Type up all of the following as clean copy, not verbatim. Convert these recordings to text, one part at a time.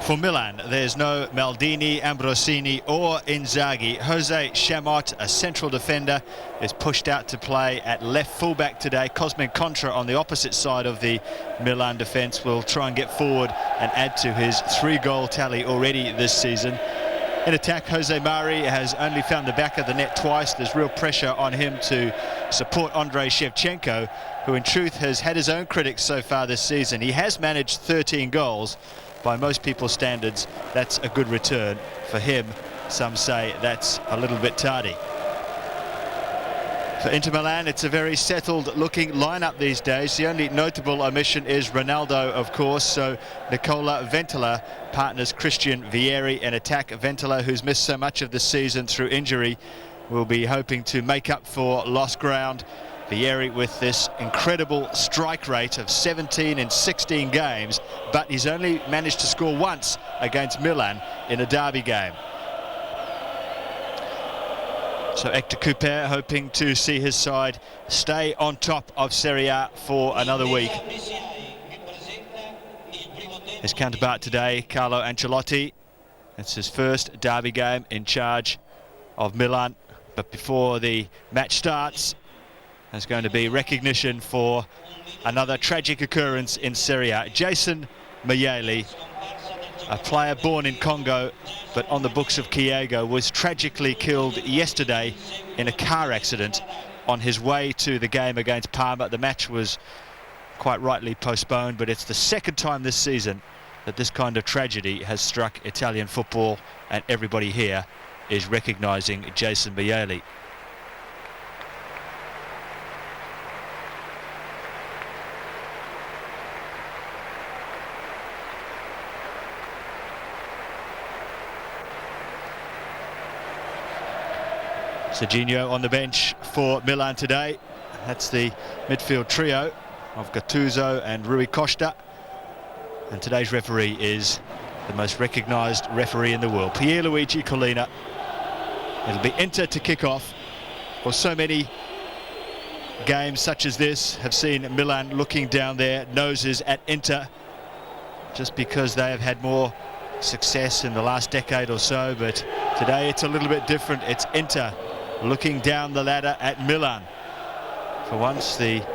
For Milan, there's no Maldini, Ambrosini or Inzaghi. Jose Chamot, a central defender, is pushed out to play at left fullback today. Cosmin Contra on the opposite side of the Milan defence will try and get forward and add to his 3-goal tally already this season. In attack, Jose Mari has only found the back of the net twice. There's real pressure on him to support Andrei Shevchenko, who in truth has had his own critics so far this season. He has managed 13 goals. By most people's standards, that's a good return. For him, some say that's a little bit tardy. For Inter Milan, it's a very settled-looking lineup these days. The only notable omission is Ronaldo, of course, so Nicola Ventola partners Christian Vieri in attack. Ventola, who's missed so much of the season through injury, will be hoping to make up for lost ground. Vieri with this incredible strike rate of 17 in 16 games, but he's only managed to score once against Milan in a derby game. So Hector Cooper hoping to see his side stay on top of Serie A for another week. His counterpart today, Carlo Ancelotti. It's his first derby game in charge of Milan, but before the match starts, there's going to be recognition for another tragic occurrence in Serie A. Jason Mayele, a player born in Congo but on the books of Chiego, was tragically killed yesterday in a car accident on his way to the game against Parma. The match was quite rightly postponed, but it's the second time this season that this kind of tragedy has struck Italian football, and everybody here is recognising Jason Mayele. Serginho on the bench for Milan today. That's the midfield trio of Gattuso and Rui Costa. And today's referee is the most recognised referee in the world, Pierluigi Collina. It'll be Inter to kick off. Well, so many games such as this have seen Milan looking down their noses at Inter just because they have had more success in the last decade or so. But today it's a little bit different. It's Inter looking down the ladder at Milan. For once, the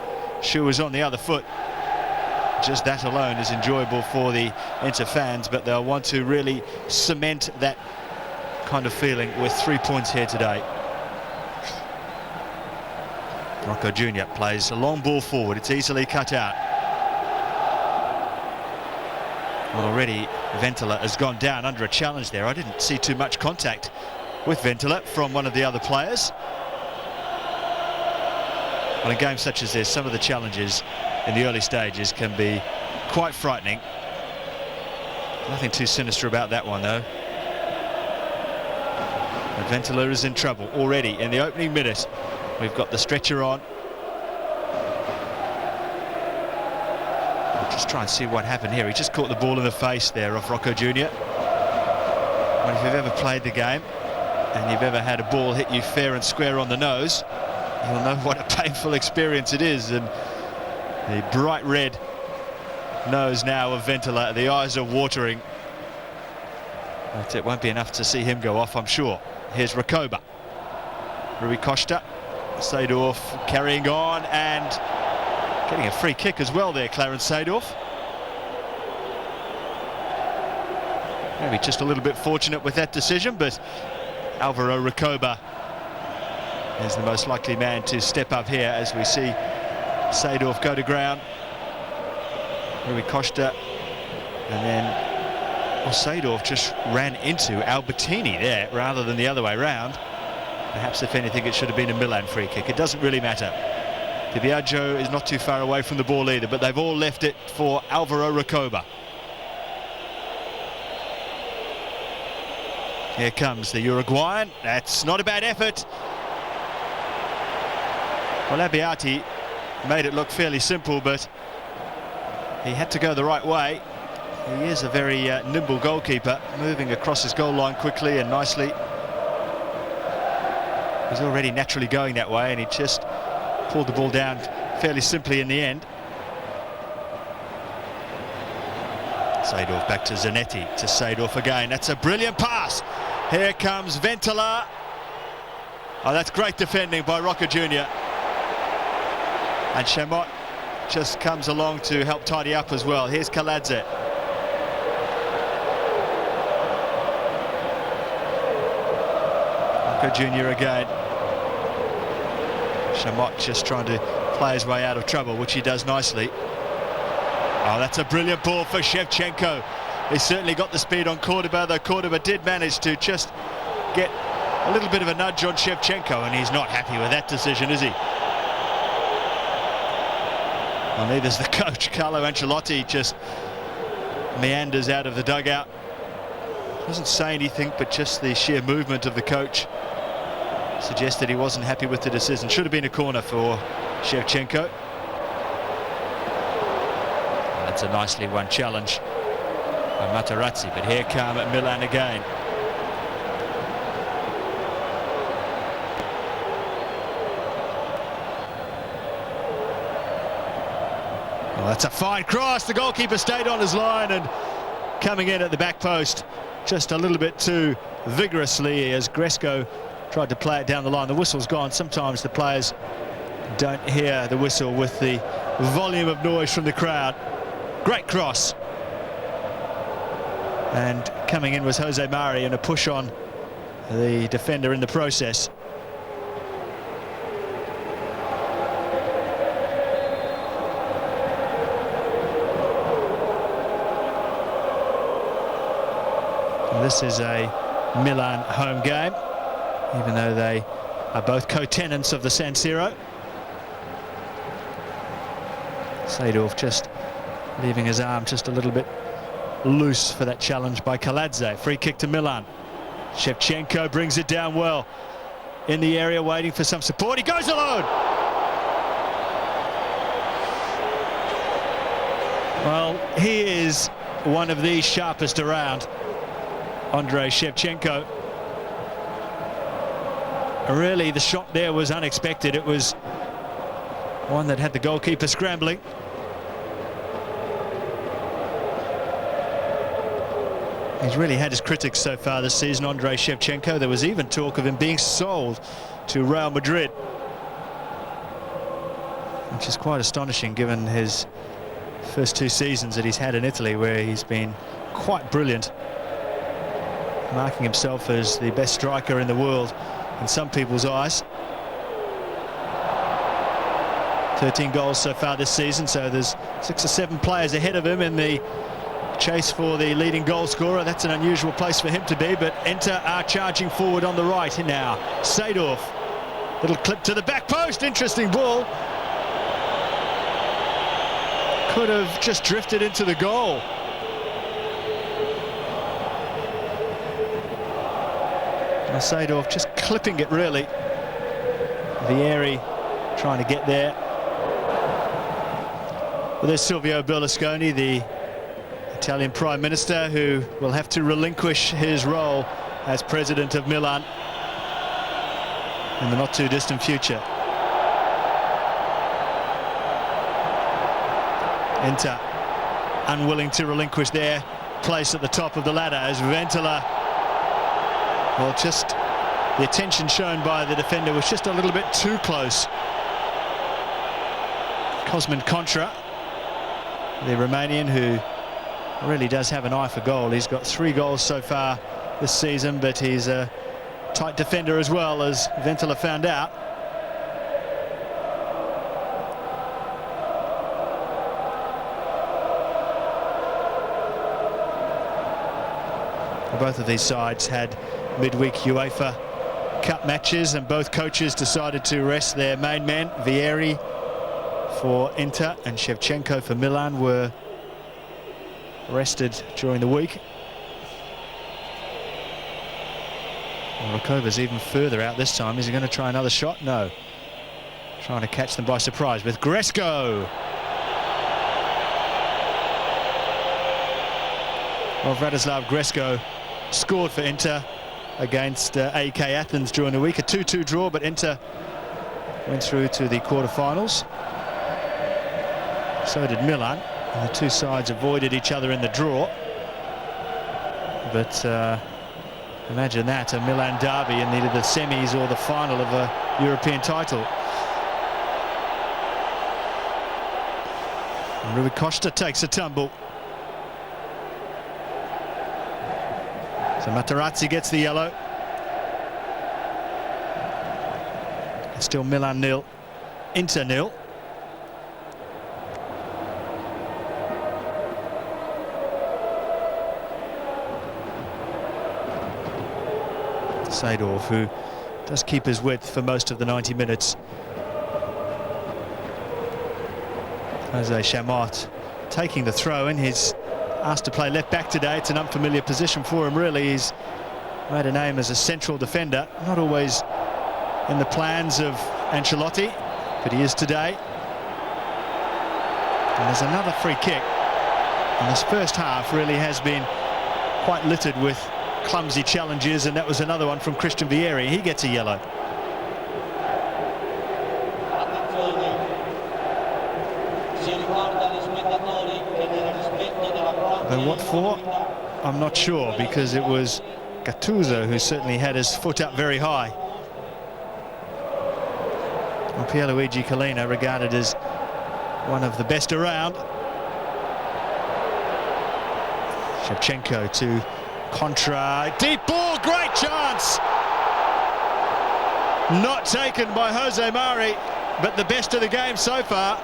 shoe is on the other foot. Just that alone is enjoyable for the Inter fans, but they'll want to really cement that kind of feeling with 3 points here today. Rocco Jr. plays a long ball forward. It's easily cut out. Well, already Ventola has gone down under a challenge there. I didn't see too much contact with Ventola from one of the other players. Well, in games such as this, some of the challenges in the early stages can be quite frightening. Nothing too sinister about that one, though. And Ventola is in trouble already in the opening minute. We've got the stretcher on. We'll just try and see what happened here. He just caught the ball in the face there of Rocco Jr. Well, if you've ever played the game and you've ever had a ball hit you fair and square on the nose, you'll know what a painful experience it is. And the bright red nose now of Ventola, the eyes are watering. But it won't be enough to see him go off, I'm sure. Here's Recoba. Rui Costa, Seedorf carrying on and getting a free kick as well there, Clarence Seedorf. Maybe just a little bit fortunate with that decision, but Alvaro Recoba is the most likely man to step up here as we see Seedorf go to ground. Rui Costa, and then Seedorf just ran into Albertini there rather than the other way round. Perhaps, if anything, it should have been a Milan free kick. It doesn't really matter. Di Biagio is not too far away from the ball either, but they've all left it for Alvaro Recoba. Here comes the Uruguayan. That's not a bad effort. Well, Abbiati made it look fairly simple, but he had to go the right way. He is a very nimble goalkeeper, moving across his goal line quickly and nicely. He's already naturally going that way, and he just pulled the ball down fairly simply in the end. Seedorf back to Zanetti, to Seedorf again. That's a brilliant pass. Here comes Ventala. Oh, that's great defending by Rocker Jr. And Chamot just comes along to help tidy up as well. Here's Kaladze. Rocker Jr. again. Chamot just trying to play his way out of trouble, which he does nicely. Oh, that's a brilliant ball for Shevchenko. He certainly got the speed on Cordoba, though Cordoba did manage to just get a little bit of a nudge on Shevchenko, and he's not happy with that decision, is he? Well, neither's the coach. Carlo Ancelotti just meanders out of the dugout. Doesn't say anything, but just the sheer movement of the coach suggested he wasn't happy with the decision. Should have been a corner for Shevchenko. That's a nicely won challenge by Materazzi, but here come Milan again. Well, that's a fine cross. The goalkeeper stayed on his line, and coming in at the back post just a little bit too vigorously as Gresco tried to play it down the line. The whistle's gone. Sometimes the players don't hear the whistle with the volume of noise from the crowd. Great cross. And coming in was Jose Mari, and a push on the defender in the process. And this is a Milan home game, even though they are both co-tenants of the San Siro. Seedorf just leaving his arm just a little bit loose for that challenge by Kaladze. Free kick to Milan. Shevchenko brings it down well in the area, waiting for some support. He goes alone. Well, he is one of the sharpest around, Andrei Shevchenko. Really, the shot there was unexpected. It was one that had the goalkeeper scrambling. He's really had his critics so far this season, Andrei Shevchenko. There was even talk of him being sold to Real Madrid, which is quite astonishing given his first 2 seasons that he's had in Italy, where he's been quite brilliant, marking himself as the best striker in the world in some people's eyes. 13 goals so far this season, so there's 6 or 7 players ahead of him in the chase for the leading goal scorer. That's an unusual place for him to be, but Inter are charging forward on the right now. Seedorf, little clip to the back post, interesting ball. Could have just drifted into the goal. Seedorf just clipping it, really. Vieri trying to get there. Well, there's Silvio Berlusconi, the Italian Prime Minister, who will have to relinquish his role as president of Milan in the not too distant future. Inter unwilling to relinquish their place at the top of the ladder as Ventala, well, just the attention shown by the defender was just a little bit too close. Cosmin Contra, the Romanian, who really does have an eye for goal. He's got 3 goals so far this season, but he's a tight defender as well, as Ventala found out. Both of these sides had midweek UEFA Cup matches, and both coaches decided to rest their main men. Vieri for Inter and Shevchenko for Milan were rested during the week. Well, Rakova's even further out this time. Is he going to try another shot? No. Trying to catch them by surprise with Gresco. Well, Vladislav Gresco scored for Inter against AEK Athens during the week. A 2-2 draw, but Inter went through to the quarterfinals. So did Milan, and the two sides avoided each other in the draw. but imagine that, a Milan derby in either the semis or the final of a European title. And Rui Costa takes a tumble. So Materazzi gets the yellow. It's still Milan 0, Inter 0. Seedorf, who does keep his width for most of the 90 minutes. Jose Chamot taking the throw in. He's asked to play left back today. It's an unfamiliar position for him, really. He's made a name as a central defender, not always in the plans of Ancelotti, but he is today. And there's another free kick. And this first half really has been quite littered with clumsy challenges, and that was another one from Christian Vieri. He gets a yellow. But what for? I'm not sure, because it was Gattuso who certainly had his foot up very high. Well, Pierluigi Collina, regarded as one of the best around. Shevchenko to Contra, deep ball, great chance! Not taken by Jose Mari, but the best of the game so far.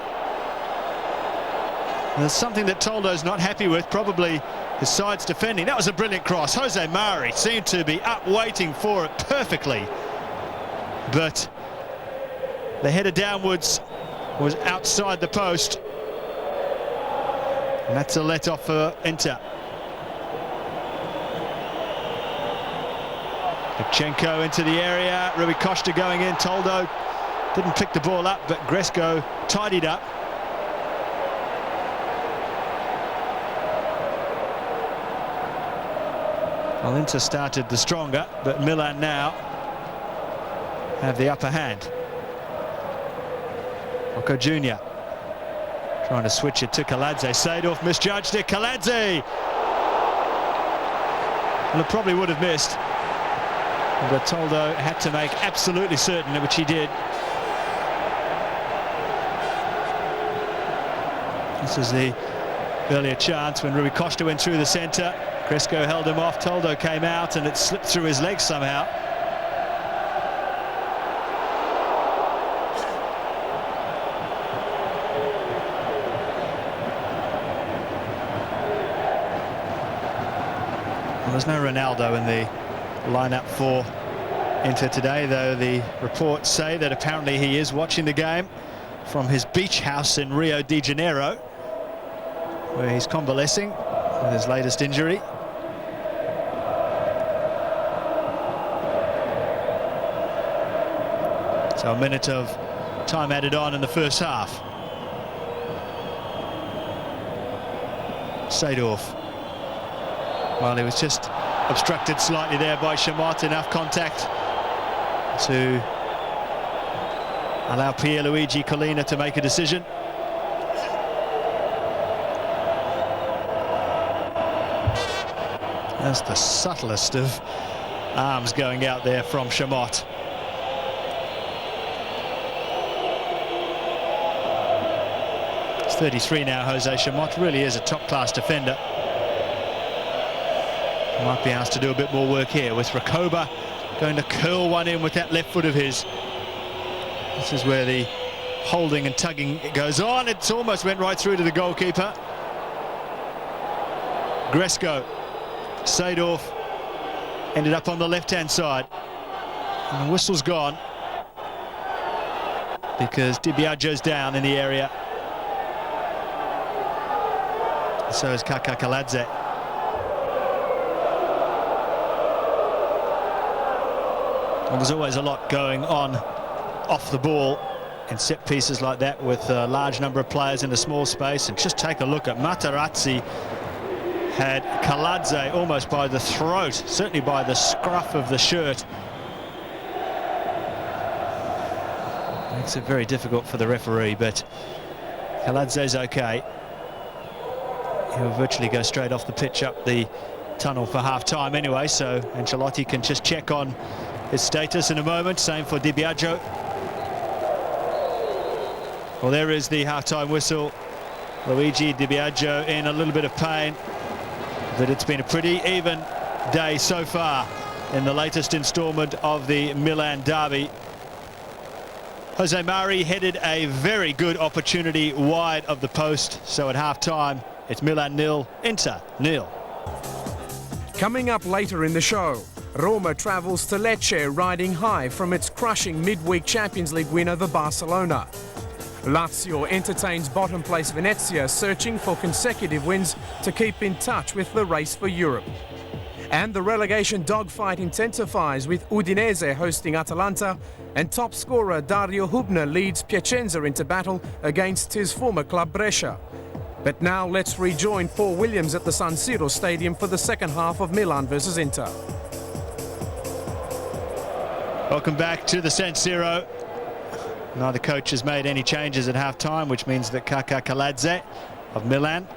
There's something that Toldo's not happy with, probably his side's defending. That was a brilliant cross. Jose Mari seemed to be up waiting for it perfectly, but the header downwards was outside the post, and that's a let-off for Inter. Shevchenko into the area, Rui Costa going in. Toldo didn't pick the ball up, but Gresco tidied up. Well, Inter started the stronger, but Milan now have the upper hand. Rocco Jr. trying to switch it to Kaladze. Seedorf misjudged it. Kaladze! Well, it probably would have missed, but Toldo had to make absolutely certain, which he did. This is the earlier chance when Rui Costa went through the centre. Cresco held him off. Toldo came out and it slipped through his legs somehow. Well, there's no Ronaldo in the lineup for Inter today, though the reports say that apparently he is watching the game from his beach house in Rio de Janeiro, where he's convalescing with his latest injury. So a minute of time added on in the first half. Seedorf. Well, he was just obstructed slightly there by Chamot. Enough contact to allow Pierluigi Collina to make a decision. That's the subtlest of arms going out there from Chamot. He's 33 now, Jose Chamot. Really is a top-class defender. Might be asked to do a bit more work here, with Rakoba going to curl one in with that left foot of his. This is where the holding and tugging goes on. It's almost went right through to the goalkeeper. Gresco. Seedorf ended up on the left-hand side. And the whistle's gone because Di Biagio's down in the area. So is Kaka Kaladze. Well, there's always a lot going on off the ball in set pieces like that, with a large number of players in a small space. And just take a look at Materazzi. Had Kaladze almost by the throat, certainly by the scruff of the shirt. Makes it very difficult for the referee, but Kaladze's okay. He'll virtually go straight off the pitch up the tunnel for half-time anyway, so Ancelotti can just check on his status in a moment. Same for Di Biagio. Well, there is the half-time whistle. Luigi Di Biagio in a little bit of pain, but it's been a pretty even day so far in the latest instalment of the Milan derby. Jose Mari headed a very good opportunity wide of the post, so at half-time it's Milan 0, Inter 0. Coming up later in the show, Roma travels to Lecce riding high from its crushing midweek Champions League win over Barcelona. Lazio entertains bottom-place Venezia, searching for consecutive wins to keep in touch with the race for Europe. And the relegation dogfight intensifies with Udinese hosting Atalanta, and top scorer Dario Hubner leads Piacenza into battle against his former club Brescia. But now let's rejoin Paul Williams at the San Siro Stadium for the second half of Milan versus Inter. Welcome back to the San Siro. Neither coach has made any changes at half-time, which means that Kaka Kaladze of Milan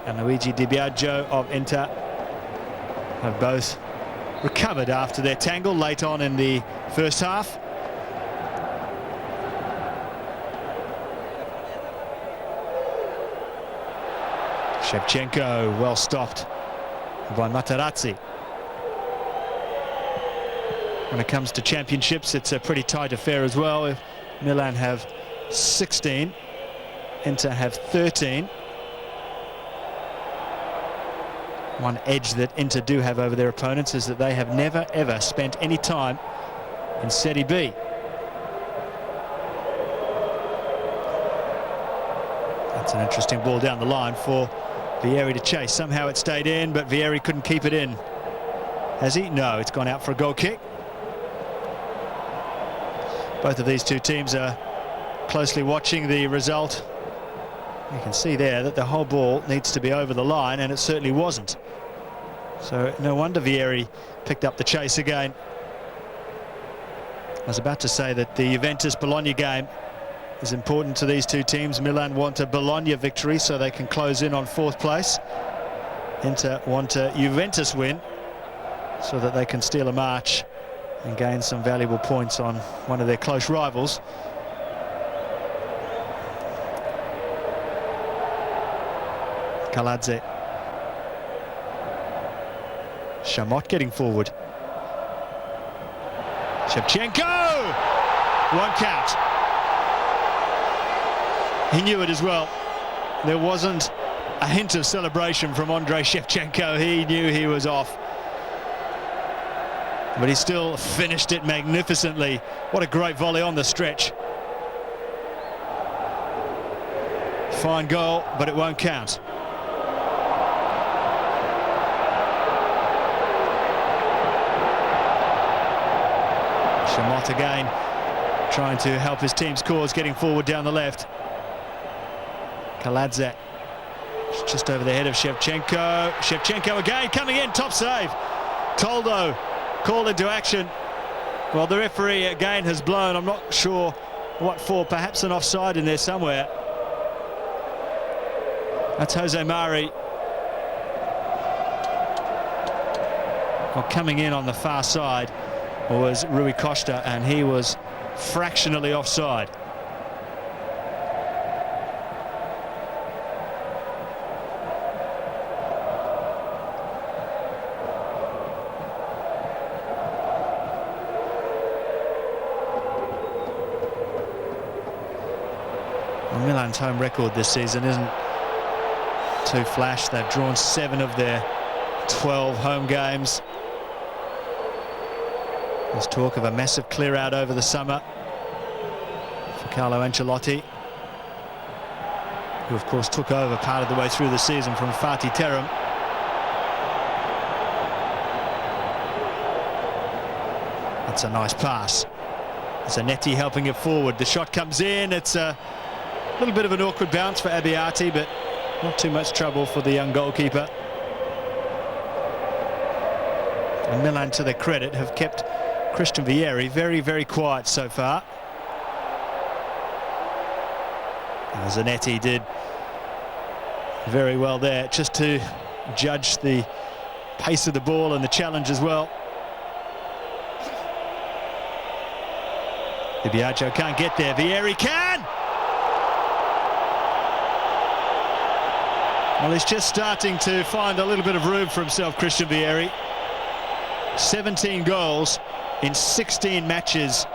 and Luigi Di Biagio of Inter have both recovered after their tangle late on in the first half. Shevchenko well stopped by Materazzi. When it comes to championships, it's a pretty tight affair as well. Milan have 16, Inter have 13. One edge that Inter do have over their opponents is that they have never ever spent any time in Serie B. That's an interesting ball down the line for Vieri to chase. Somehow it stayed in, but Vieri couldn't keep it in. Has he? No, it's gone out for a goal kick. Both of these two teams are closely watching the result. You can see there that the whole ball needs to be over the line, and it certainly wasn't. So no wonder Vieri picked up the chase again. I was about to say that the Juventus-Bologna game is important to these two teams. Milan want a Bologna victory so they can close in on fourth place. Inter want a Juventus win so that they can steal a march and gain some valuable points on one of their close rivals. Kaladze. Chamot getting forward. Shevchenko! Won't count. He knew it as well. There wasn't a hint of celebration from Andrei Shevchenko. He knew he was off. But he still finished it magnificently. What a great volley on the stretch. Fine goal, but it won't count. Chamot again, trying to help his team's cause, getting forward down the left. Kaladze just over the head of Shevchenko. Shevchenko again, coming in, top save. Toldo called into action. Well, the referee again has blown. I'm not sure what for. Perhaps an offside in there somewhere. That's Jose Mari. Well, coming in on the far side was Rui Costa, and he was fractionally offside. Well, Milan's home record this season isn't too flash. They've drawn 7 of their 12 home games. There's talk of a massive clear out over the summer for Carlo Ancelotti, who of course took over part of the way through the season from Fatih Terim. That's a nice pass. Zanetti helping it forward. The shot comes in. It's a little bit of an awkward bounce for Abbiati, but not too much trouble for the young goalkeeper. And Milan, to their credit, have kept Christian Vieri very, very quiet so far. And Zanetti did very well there, just to judge the pace of the ball and the challenge as well. Ibiajo can't get there. Vieri can! Well, he's just starting to find a little bit of room for himself, Christian Vieri. 17 goals in 16 matches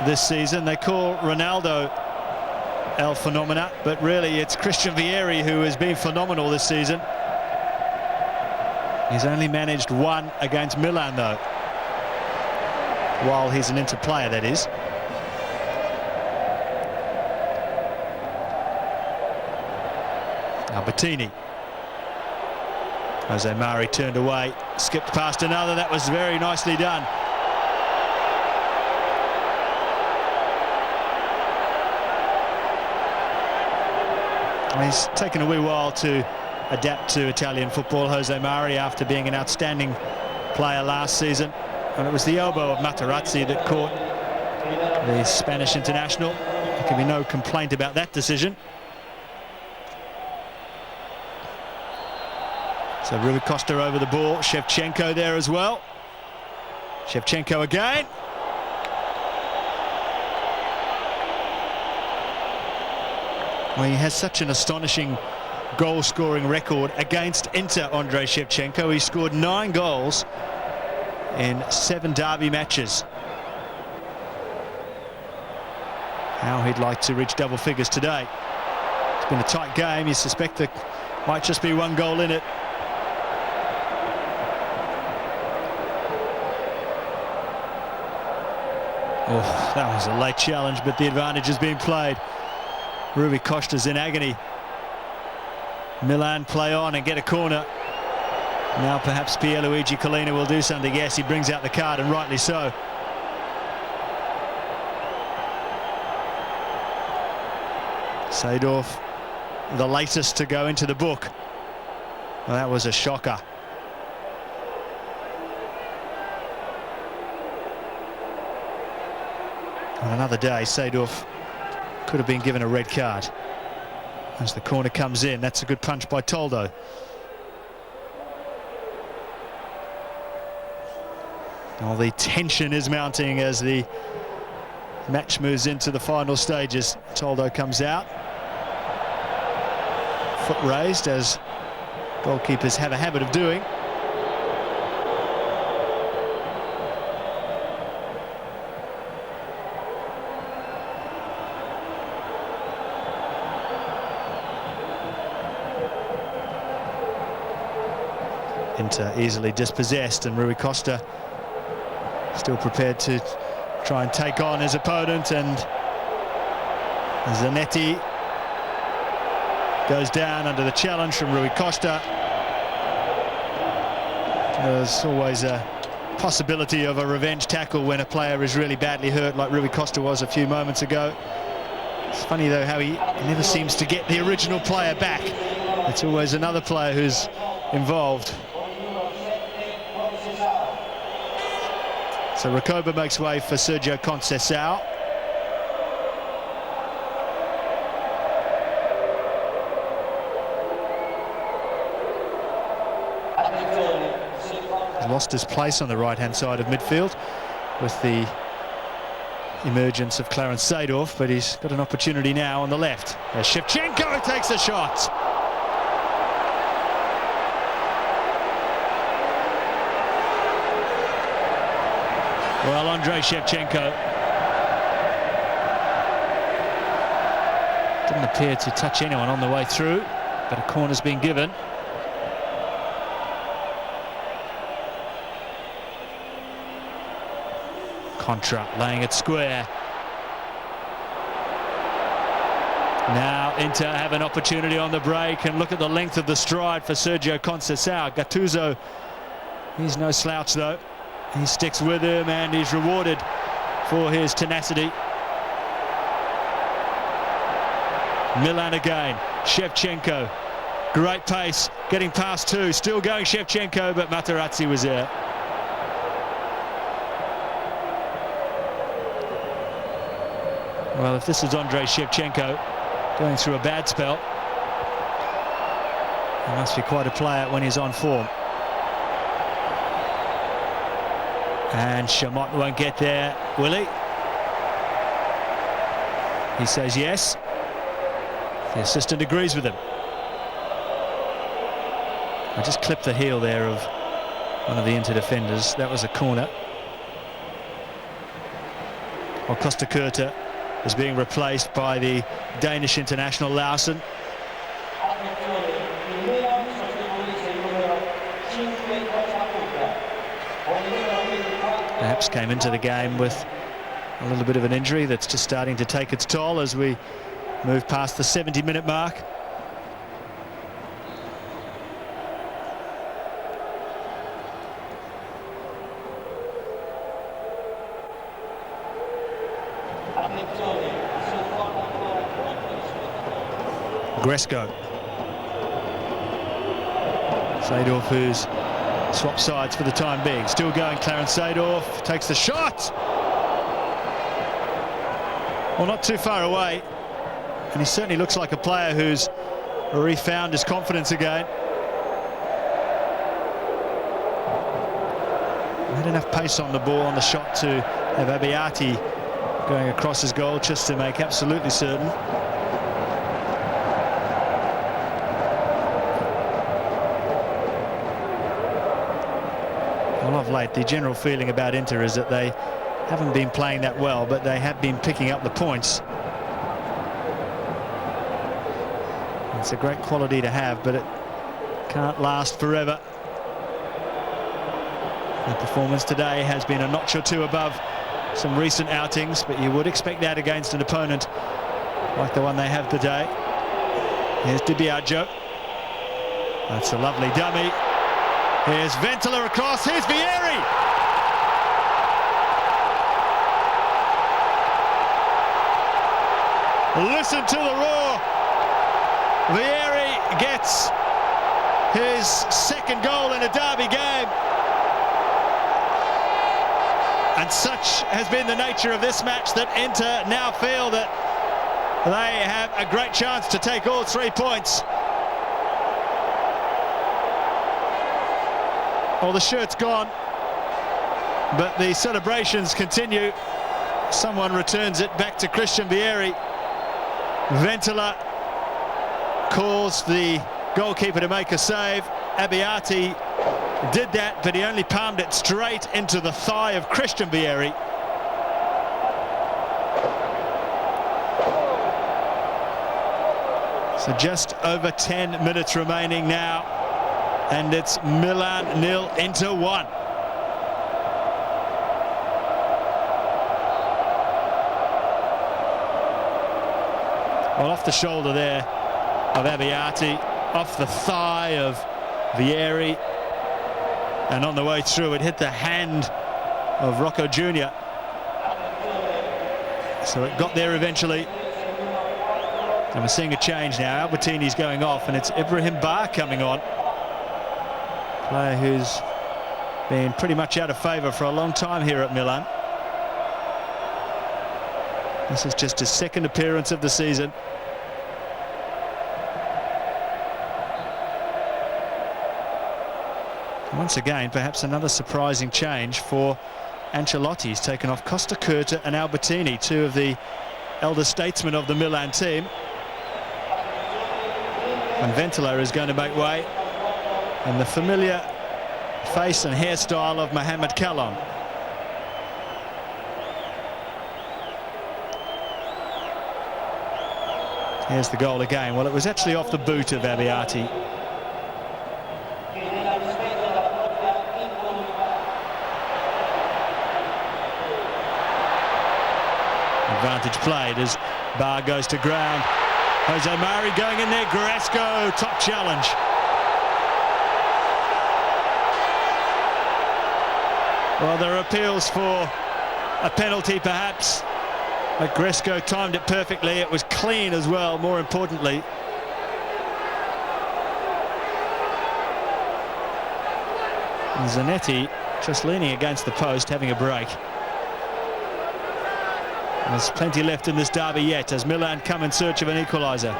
this season. They call Ronaldo El Phenomena, but really it's Christian Vieri who has been phenomenal this season. He's only managed one against Milan, though, while he's an Inter player, that is. Albertini. Jose Mari turned away, skipped past another. That was very nicely done. He's taken a wee while to adapt to Italian football, Jose Mari, after being an outstanding player last season. And it was the elbow of Materazzi that caught the Spanish international. There can be no complaint about that decision. So Rui Costa over the ball, Shevchenko there as well. Shevchenko again. Well, he has such an astonishing goal-scoring record against Inter, Andrei Shevchenko. He scored 9 goals in 7 derby matches. How he'd like to reach double figures today. It's been a tight game. You suspect there might just be 1 goal in it. Oh, that was a late challenge, but the advantage has been played. Rui Costa's in agony. Milan play on and get a corner. Now perhaps Pierluigi Collina will do something. Yes, he brings out the card, and rightly so. Seedorf, the latest to go into the book. Well, that was a shocker. On another day, Seedorf could have been given a red card. As the corner comes in, that's a good punch by Toldo. All the tension is mounting as the match moves into the final stages. Toldo comes out. Foot raised, as goalkeepers have a habit of doing. Inter easily dispossessed, and Rui Costa still prepared to try and take on his opponent, and Zanetti goes down under the challenge from Rui Costa. There's always a possibility of a revenge tackle when a player is really badly hurt, like Rui Costa was a few moments ago. It's funny though how he never seems to get the original player back. It's always another player who's involved. So Recoba makes way for Sergio Conceição. He's lost his place on the right-hand side of midfield with the emergence of Clarence Seedorf, but he's got an opportunity now on the left. As Shevchenko takes a shot. Well, Andrei Shevchenko didn't appear to touch anyone on the way through, but a corner's been given. Contra laying it square. Now Inter have an opportunity on the break, and look at the length of the stride for Sergio Conceição. Gattuso, he's no slouch though. He sticks with him and he's rewarded for his tenacity. Milan again, Shevchenko, great pace, getting past 2, still going Shevchenko, but Materazzi was there. Well, if this is Andrei Shevchenko going through a bad spell, he must be quite a player when he's on form. And Chamot won't get there, will he? He says yes. The assistant agrees with him. I just clipped the heel there of one of the Inter defenders. That was a corner. Well, Costa Curta is being replaced by the Danish international Larsen. Perhaps came into the game with a little bit of an injury that's just starting to take its toll as we move past the 70-minute mark. Gresco. Seedorf, who's swapped sides for the time being. Still going, Clarence Seedorf takes the shot. Well, not too far away. And he certainly looks like a player who's refound his confidence again. Had enough pace on the ball on the shot to have Abiati going across his goal just to make absolutely certain. Well, of late, the general feeling about Inter is that they haven't been playing that well, but they have been picking up the points. It's a great quality to have, but it can't last forever. The performance today has been a notch or two above some recent outings, but you would expect that against an opponent like the one they have today. Here's Di Biagio. That's a lovely dummy. Here's Ventola across. Here's Vieri. Listen to the roar. Vieri gets his second goal in a derby game. And such has been the nature of this match that Inter now feel that they have a great chance to take all 3 points. Well, the shirt's gone, but the celebrations continue. Someone returns it back to Christian Vieri. Ventola calls the goalkeeper to make a save. Abiati did that, but he only palmed it straight into the thigh of Christian Vieri. So just over 10 minutes remaining now, and it's Milan 0, Inter 1. Well, off the shoulder there of Abiati, off the thigh of Vieri, and on the way through it hit the hand of Rocco Jr. So it got there eventually. And we're seeing a change now. Albertini's going off, and it's Ibrahim Bar coming on. Player who's been pretty much out of favour for a long time here at Milan. This is just his second appearance of the season. Once again, perhaps another surprising change for Ancelotti. He's taken off Costa Curta and Albertini, two of the elder statesmen of the Milan team. And Ventola is going to make way. And the familiar face and hairstyle of Mohamed Kallon. Here's the goal again. Well, it was actually off the boot of Abiati. Advantage played as Bar goes to ground. Jose Mari going in there. Gresco, top challenge. Well, there are appeals for a penalty perhaps, but Gresco timed it perfectly. It was clean as well, more importantly. And Zanetti just leaning against the post, having a break. There's plenty left in this derby yet as Milan come in search of an equaliser.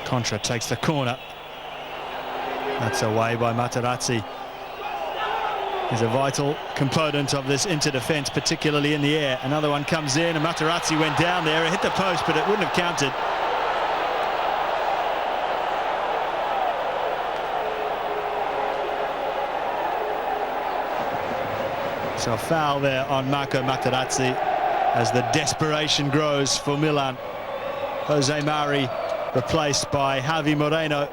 Contra takes the corner. That's away by Materazzi. He's a vital component of this Inter defence, particularly in the air. Another one comes in, and Materazzi went down there. It hit the post, but it wouldn't have counted. So a foul there on Marco Materazzi as the desperation grows for Milan. Jose Mari replaced by Javi Moreno.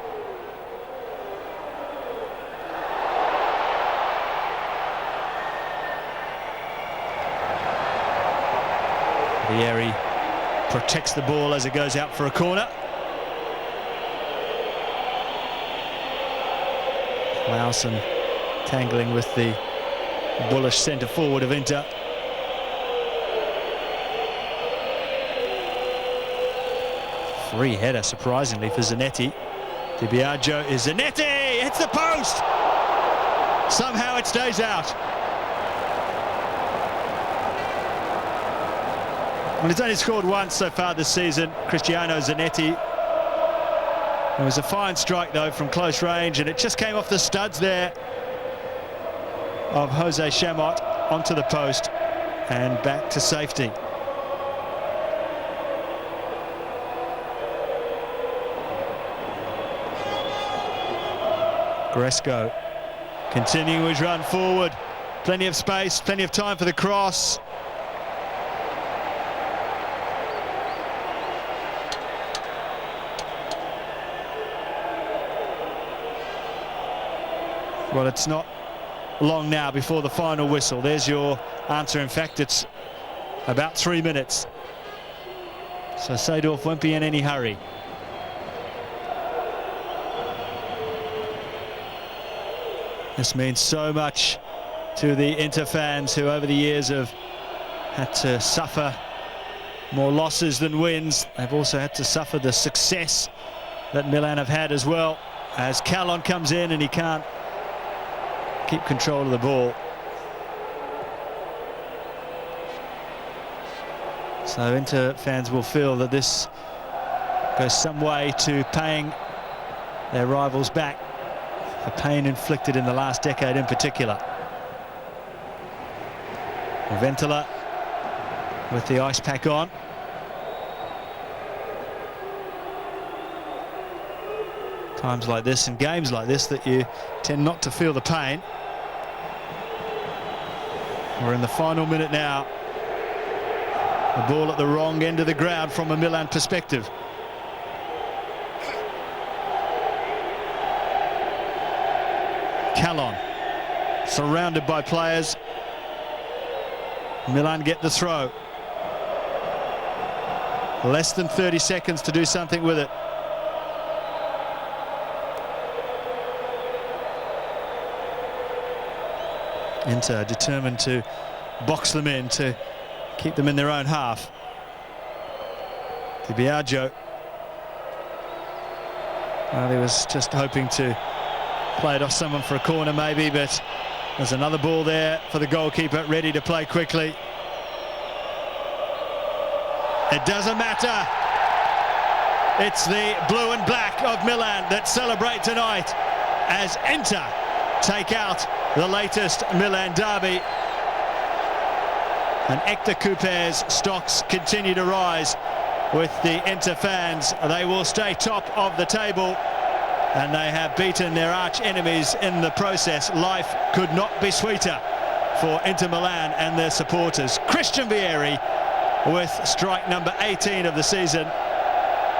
Vieri protects the ball as it goes out for a corner. Lausen tangling with the bullish centre forward of Inter. Free header, surprisingly, for Zanetti. Di Biagio is Zanetti! Hits the post! Somehow it stays out. Well, he's only scored once so far this season, Cristiano Zanetti. It was a fine strike, though, from close range, and it just came off the studs there of Jose Chamot onto the post and back to safety. Gresco continuing his run forward. Plenty of space, plenty of time for the cross. Well, it's not long now before the final whistle. There's your answer. In fact, it's about 3 minutes. So Seedorf won't be in any hurry. This means so much to the Inter fans who over the years have had to suffer more losses than wins. They've also had to suffer the success that Milan have had as well, as Callon comes in and he can't keep control of the ball. So Inter fans will feel that this goes some way to paying their rivals back for pain inflicted in the last decade in particular. Ventola with the ice pack on. Times like this and games like this that you tend not to feel the pain. We're in the final minute now. The ball at the wrong end of the ground from a Milan perspective. Callon surrounded by players. Milan get the throw. Less than 30 seconds to do something with it. Inter determined to box them in, to keep them in their own half. Di Biagio. Well, he was just hoping to play it off someone for a corner maybe, but there's another ball there for the goalkeeper, ready to play quickly. It doesn't matter. It's the blue and black of Milan that celebrate tonight as Inter take out the latest Milan derby. And Hector Couper's stocks continue to rise with the Inter fans. They will stay top of the table, and they have beaten their arch enemies in the process. Life could not be sweeter for Inter Milan and their supporters. Christian Vieri with strike number 18 of the season.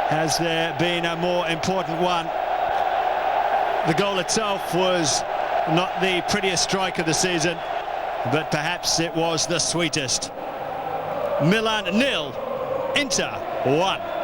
Has there been a more important one? The goal itself was not the prettiest strike of the season, but perhaps it was the sweetest. Milan 0, Inter 1.